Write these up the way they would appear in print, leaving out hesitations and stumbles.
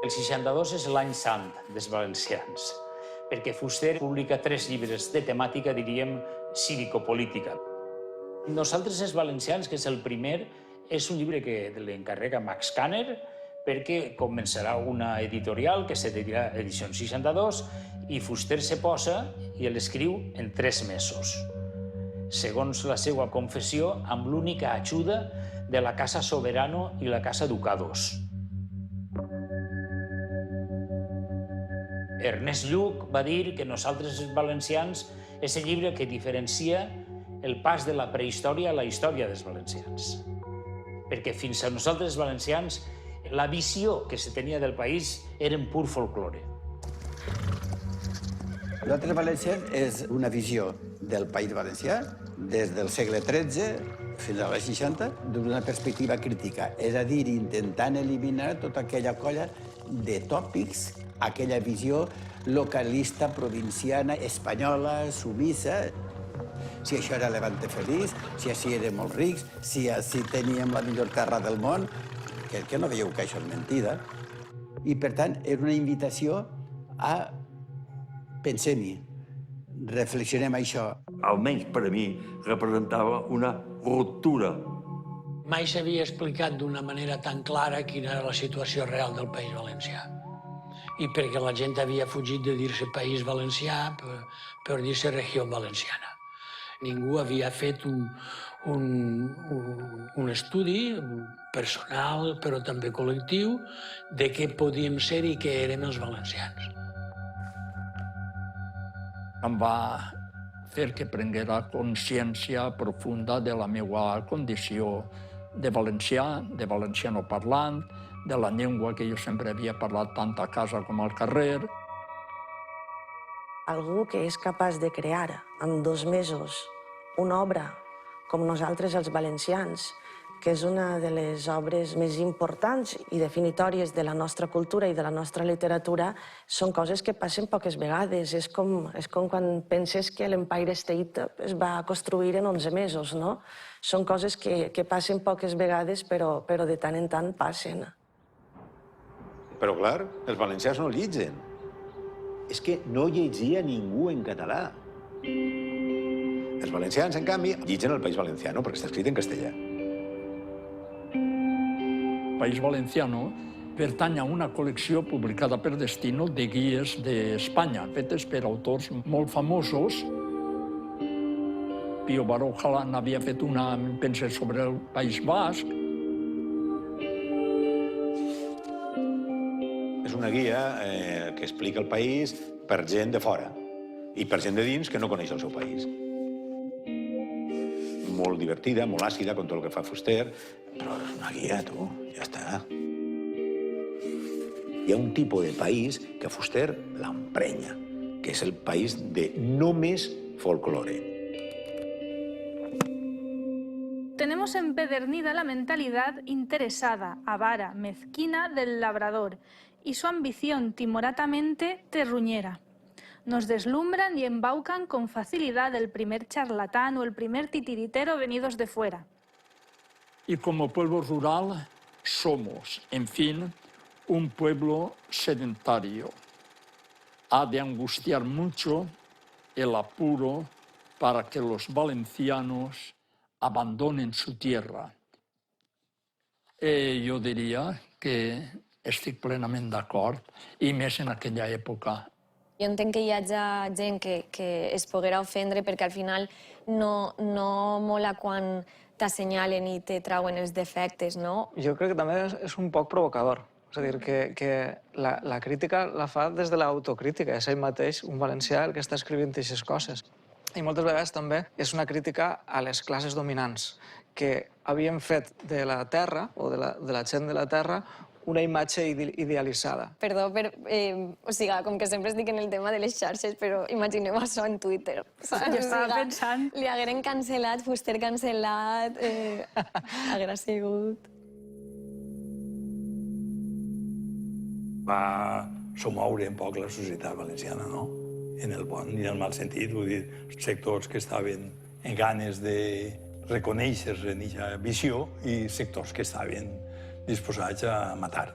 El 62 és l'any sant dels valencians, perquè Fuster publica 3 llibres de temàtica, diríem, cívico-política. Nosaltres, els valencians, que és el primer, és un llibre que l'encarrega Max Kanner, perquè començarà una editorial que se dirà Edició 62 i Fuster se posa i l'escriu en 3 mesos. Segons la seva confessió, amb l'única ajuda de la Casa Soberano i la Casa Ducados. Ernest Lluch va dir que nosaltres, els valencians, és el llibre que diferencia el pas de la prehistòria a la història dels valencians. Perquè fins a nosaltres, els valencians, la visió que se tenia del país era en pur folklore. Nosaltres valencians és una visió del País Valencià des del segle XIII fins als 60 d'una perspectiva crítica, és a dir, intentant eliminar tota aquella colla de tòpics, aquella visió localista, provinciana, espanyola, sumissa. Si això era Levante feliç, si així érem molt rics, si així teníem la millor terra del món, que no veieu que això és mentida. I, per tant, era una invitació a pensem-hi, reflexionem això. Almenys per a mi representava una ruptura. Mai s'havia explicat d'una manera tan clara quina era la situació real del País Valencià. I perquè la gent havia fugit de dir-se País Valencià per dir-se Regió Valenciana. Ningú havia fet un estudi personal, però també col·lectiu, de què podíem ser i què érem els valencians. Em va fer que prenguera consciència profunda de la meva condició de valencià, de valenciano parlant, de la llengua que jo sempre havia parlat tant a casa com al carrer. Algú que és capaç de crear en 2 mesos una obra com nosaltres els valencians, que és una de les obres més importants i definitòries de la nostra cultura i de la nostra literatura, són coses que passen poques vegades. És com quan penses que l'Empire State es va construir en 11 mesos, no? Són coses que passen poques vegades, però de tant en tant passen. Però, clar, els valencians no llegen. És que no llegia ningú en català. Els valencians, en canvi, llegen el País Valenciano perquè està escrit en castellà. País Valenciano pertany a una col·lecció publicada per Destino de guies d'Espanya, fetes per autors molt famosos. Pío Baroja n'havia fet una, pensa, sobre el País Basc. És una guia que explica el país per gent de fora i per gent de dins que no coneix el seu país. Molt divertida, molt àcida, com tot el que fa Fuster, però és una guia, tu, ja està. Hi ha un tipus de país que Fuster l'emprenya, que és el país de només folklore. Tenemos empedernida la mentalidad interesada, avara, mezquina del labrador y su ambición timoratamente terruñera. Nos deslumbran y embaucan con facilidad el primer charlatán o el primer titiritero venidos de fuera. Y como pueblo rural somos, en fin, un pueblo sedentario. Ha de angustiar mucho el apuro para que los valencianos abandonen su tierra. Jo diria que estic plenament d'acord, i més en aquella època. Jo entenc que hi hagi gent que es poguera ofendre perquè al final no mola quan t'assenyalen i te trauen els defectes, no? Jo crec que també és un poc provocador. És a dir, que la crítica la fa des de l'autocrítica. És ell mateix, un valencià, el que està escrivint aquestes coses. I moltes vegades també és una crítica a les classes dominants, que havien fet de la terra, o de la gent de la terra, una imatge idealitzada. Perdó, o sigui, com que sempre estic en el tema de les xarxes, però imagineu això en Twitter. Jo estava pensant... Li hagueren cancel·lat, Fuster cancel·lat, haguera sigut... Va somoure un poc la societat valenciana, no? En el bon i en el mal sentit, vull dir, sectors que estaven en ganes de reconèixer en aquesta visió i sectors que estaven disposats a matar.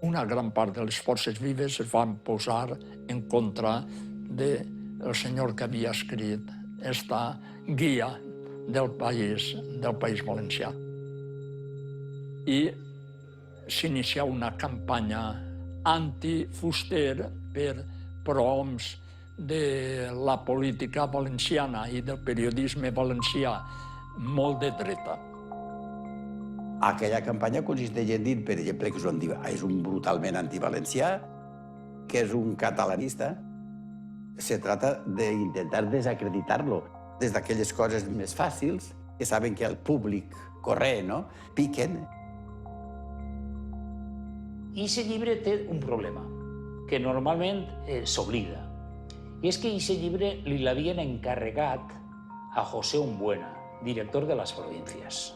Una gran part de les forces vives es van posar en contra del senyor que havia escrit esta guia del País Valencià. I s'inicia una campanya anti-Fuster per prohoms de la política valenciana i del periodisme valencià molt de dreta. Aquella campanya consisteix en dir, per exemple, que és un brutalment antivalencià, que és un catalanista. Se trata d'intentar desacreditar-lo des d'aquelles coses més fàcils, que saben que el públic corre, no? Piquen. I aquest llibre té un problema, que normalment s'oblida. I és que aquest llibre li l'havien encarregat a José Umbuena, director de les províncies.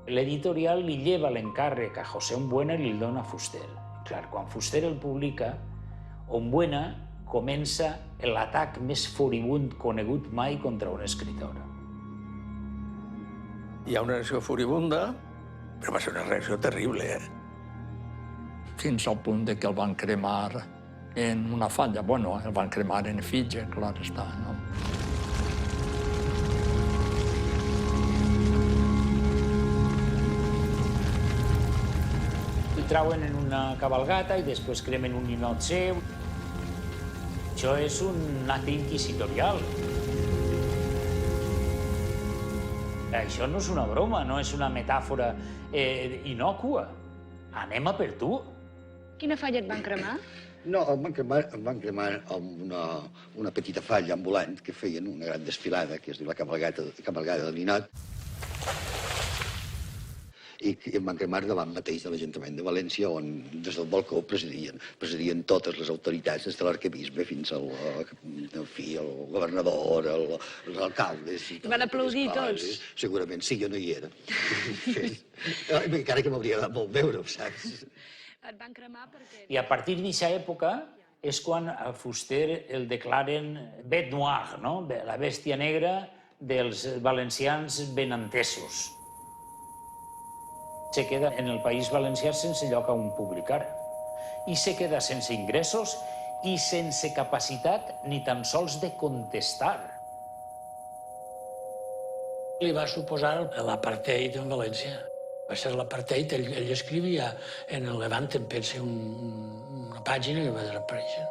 L'editorial li lleva l'encàrrec a José Umbuena i li el dona a Fuster. Clar, quan Fuster el publica, Umbuena comença l'atac més furibund conegut mai contra un escritor. Hi ha una reacció furibunda, però va ser una reacció terrible, Fins al punt de que el van cremar en una falla. Bueno, el van cremar en Fitge, clar està, no? El trauen en una cabalgata i després cremen un ninot seu. Això és un acte inquisitorial. Això no és una broma, no és una metàfora innòcua. Anem a per tu. Quina falla et van cremar? No, em van cremar amb una petita falla ambulant que feien una gran desfilada, que es diu la cabalgada de Ninot. I em van cremar davant mateix de l'Ajuntament de València, on des del balcó presidien totes les autoritats, des de l'arquebisbe fins al governador, els alcaldes... Van aplaudir tots? Segurament, sí, jo no hi era. Encara que m'hauria agradat molt veure-ho, saps? Et van cremar perquè... I a partir d'aquesta època és quan a Fuster el declaren bête noire, no? La bèstia negra dels valencians benentesos. Se queda en el País Valencià sense lloc on publicar. I se queda sense ingressos i sense capacitat ni tan sols de contestar. Li va suposar l'apartheid en València. Va ser l'apartheid, ell escrivia en el Levante, em pensa, una pàgina que va desaparèixer.